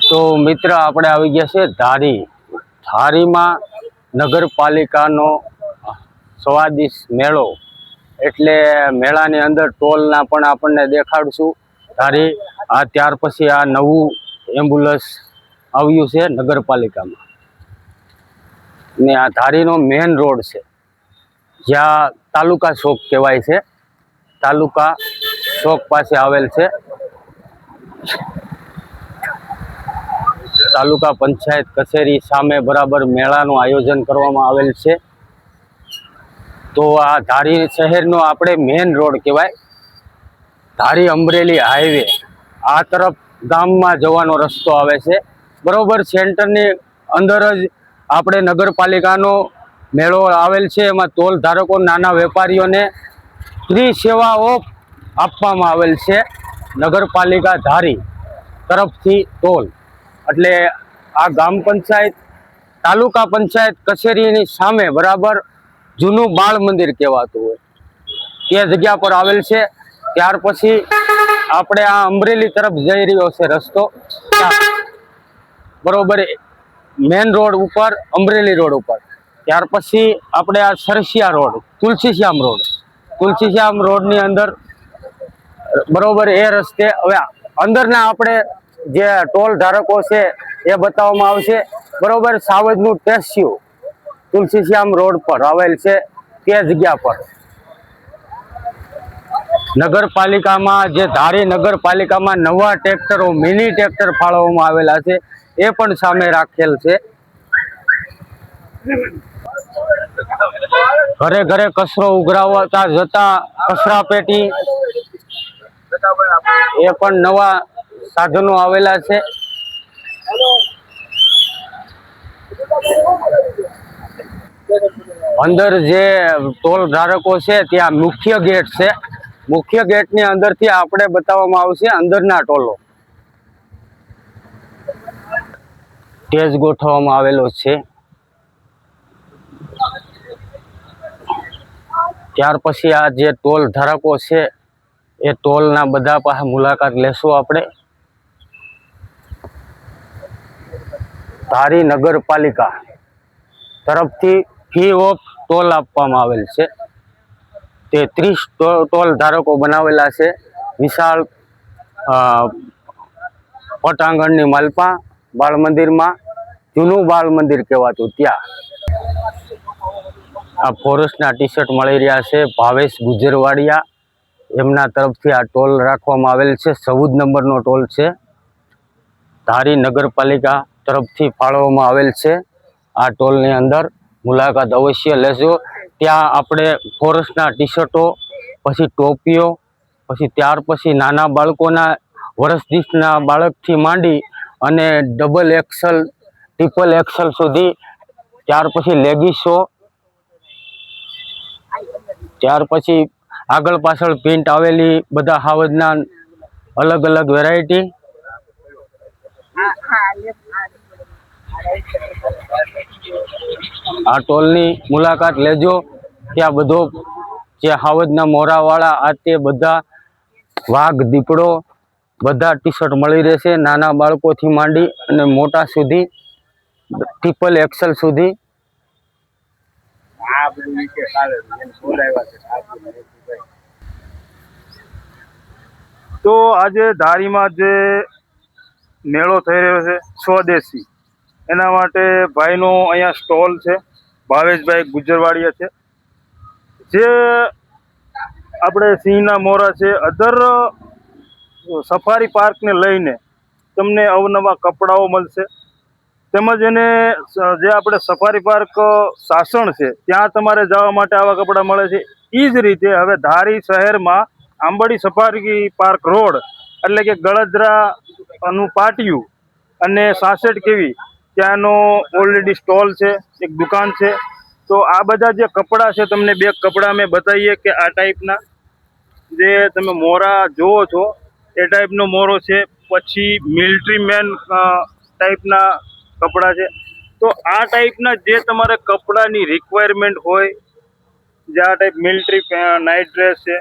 તો મિત્ર આપણે આવી ગયા છે ધારીમાં નગરપાલિકાનો સ્વાદિષ્ટ મેળો એટલે મેળાની અંદર ટોલના પણ આપણને દેખાડશું ધારી આ ત્યાર પછી આ નવું એમ્બ્યુલન્સ આવ્યું છે નગરપાલિકામાં ને આ ધારીનો મેન રોડ છે જ્યાં તાલુકા ચોક કહેવાય છે તાલુકા ચોક પાસે આવેલ છે તાલુકા પંચાયત કચેરી સામે બરાબર મેળાનું આયોજન કરવામાં આવેલ છે। તો આ ધારી શહેરનો આપણે મેન રોડ કહેવાય ધારી અમરેલી હાઈવે આ તરફ ગામમાં જવાનો રસ્તો આવે છે બરોબર સેન્ટરની અંદર જ આપણે નગરપાલિકાનો મેળો આવેલ છે। એમાં ટોલ ધારકો નાના વેપારીઓને ફ્રી સેવાઓ આપવામાં આવેલ છે નગરપાલિકા ધારી તરફથી ટોલ એટલે આ ગામ પંચાયત તાલુકા પંચાયત કચેરીની સામે બરાબર જૂનું બાળ મંદિર કહેવાતું હોય તે જગ્યા પર આવેલ છે। ત્યાર પછી આપણે આ અમરેલી તરફ જઈ રહ્યો છે રસ્તો બરોબર મેન રોડ ઉપર અમરેલી રોડ ઉપર ત્યાર પછી આપણે આ સરસિયા રોડ તુલસીશ્યામ રોડની અંદર બરોબર એ રસ્તે હવે અંદરના આપણે જે ટોલ ધારકો છે એ બતાવવામાં આવશે બરોબર સાવજનું ટેસ્યુ તુલસીશ્યામ રોડ પર આવેલ છે તે જગ્યા પર નગરપાલિકામાં જે ધારી નગરપાલિકામાં નવા ટ્રેક્ટરો મિની ટ્રેક્ટર ફાળવવામાં આવેલા છે એ પણ સામે રાખેલ છે। ઘરે ઘરે કચરો ઉઘરાવતા જતા કચરા પેટી એ પણ નવા સાધનો આવેલા છે। અંદર જે ટોલ ધારકો છે ત્યાં મુખ્ય ગેટ છે મુખ્ય ગેટની અંદરથી આપણે બતાવવામાં આવશે અંદરના ટોલો તેજ ગોઠવવામાં આવેલો છે। ત્યાર પછી આ જે ટોલ ધારકો છે એ ટોલના બધા પાસે મુલાકાત લેશું આપણે। ધારી નગરપાલિકા તરફથી ફી ઓફ ટોલ આપવામાં આવેલ છે 33 ટોલ ધારકો બનાવેલા છે વિશાળ પટાંગણની માલપા બાળ મંદિરમાં જૂનું બાળ મંદિર કહેવાતું ત્યાં આ ફોરેસ્ટના ટી શર્ટ મળી રહ્યા છે ભાવેશ ગુજરવાડિયા એમના તરફથી આ ટોલ રાખવામાં આવેલ છે 14 નંબરનો ટોલ છે ધારી નગરપાલિકા તરફથી ફાળવવામાં આવેલ છે। આ ટોલની અંદર મુલાકાત અવશ્ય લેજો ત્યાં આપણે ફોરેસ્ટના ટી શર્ટો પછી ટોપીઓ પછી ત્યાર પછી નાના બાળકોના વર્ષ દીઠના બાળકથી માંડી અને ડબલ એક્સલ ટ્રિપલ એક્સલ સુધી ત્યાર પછી લેગીસો ત્યાર પછી આગળ પાછળ પ્રિન્ટ આવેલી બધા હાવજના અલગ અલગ વેરાયટી આ ટોલની મુલાકાત લેજો ત્યાં બધો જે હાવજના મોરાવાળા આ તે બધા વાઘ દીપડો બધા ટી શર્ટ મળી રહેશે નાના બાળકોથી માંડી અને મોટા સુધી ટ્રિપલ એક્સલ સુધી તો આજે ધારીમાં જે મેળો થઈ રહ્યો છે સ્વદેશી એના માટે ભાઈનો અહીંયા સ્ટોલ છે ભાવેશભાઈ ગુજરવાડિયા છે જે આપણે સિંહના મોરા છે અધર સફારી પાર્કને લઈને તમને અવનવા કપડાઓ મળશે તેમજ એને જે આપણે સફારી પાર્ક સાસણ છે ત્યાં તમારે જવા માટે આવા કપડાં મળે છે એ જ રીતે હવે ધારી શહેરમાં આંબડી સફારી પાર્ક રોડ એટલે કે ગળદરાનું પાટિયું અને સાસેટ કેવી ત્યાંનો ઓલરેડી સ્ટોલ છે એક દુકાન છે। તો આ બધા જે કપડાં છે તમને બે કપડાં મેં બતાવીએ કે આ ટાઈપના જે તમે મોરા જુઓ છો એ ટાઈપનો મોરો છે પછી મિલિટરી મેન ટાઈપના કપડાં છે। તો આ ટાઈપના જે તમારે કપડાની રિક્વાયરમેન્ટ હોય જે આ ટાઈપ મિલિટરી નાઇટ ડ્રેસ છે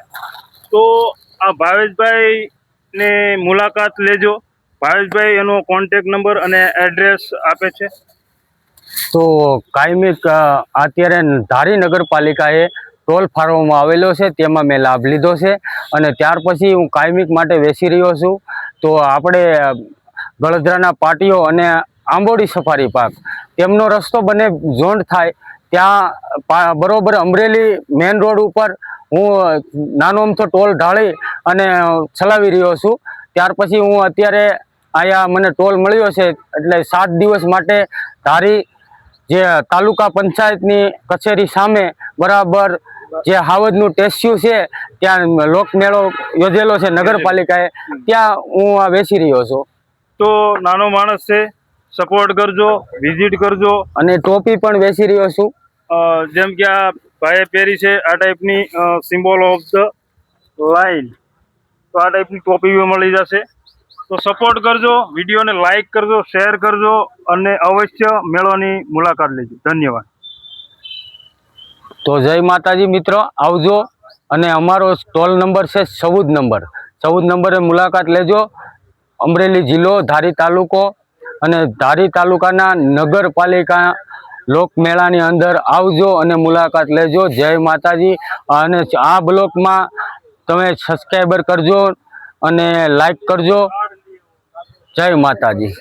તો આ ભાવેશભાઈને મુલાકાત લેજો ભાવેશભાઈ એનો કોન્ટેક નંબર અને એડ્રેસ આપે છે. તો કાયમિક અત્યારે ધારી નગરપાલિકાએ ટોલ ફાળવવામાં આવેલો છે, તેમાં મેં લાભ લીધો છે અને ત્યાર પછી હું કાયમિક માટે વેચી રહ્યો છું. તો આપણે ગળધરાના પાટીઓ અને આંબોડી સફારી પાર્ક તેમનો રસ્તો બંને જોઈન્ટ થાય ત્યાં બરોબર અમરેલી મેઇન રોડ ઉપર હું નાનો અમથો ટોલ ઢાળી અને ચલાવી રહ્યો છું. ત્યાર પછી હું અત્યારે અહીંયા મને ટોલ મળ્યો છે એટલે 7 દિવસ માટે ધારી જે તાલુકા પંચાયતની કચેરી સામે બરાબર જે હાવજનું ટેસ્યુ છે ત્યાં લોકમેળો યોજેલો છે નગરપાલિકાએ, ત્યાં હું આ વેચી રહ્યો છું. તો નાનો માણસ છે, સપોર્ટ કરજો, વિઝિટ કરજો. અને ટોપી પણ વેચી રહ્યો છું. જેમ કે આ ભાઈએ પહેરી છે આ ટાઈપની સિમ્બોલ ઓફ ધ લાઇન, તો આ ટાઈપની ટોપી બી મળી જશે. તો સપોર્ટ કરજો, વિડીયોને લાઈક કરજો, શેર કરજો અને અવશ્ય મેળોની મુલાકાત લેજો. ધન્યવાદ. તો જય માતાજી મિત્રો, આવજો. અને અમારો સ્ટોલ નંબર છે 14 નંબર. 14 નંબરે મુલાકાત લેજો. અમરેલી જિલ્લો, ધારી તાલુકો અને ધારી તાલુકાના નગરપાલિકા લોકમેળાની અંદર આવજો અને મુલાકાત લેજો. જય માતાજી. અને આ બ્લોગમાં તમે સબસ્ક્રાઈબર કરજો અને લાઈક કરજો. જય માતાજી.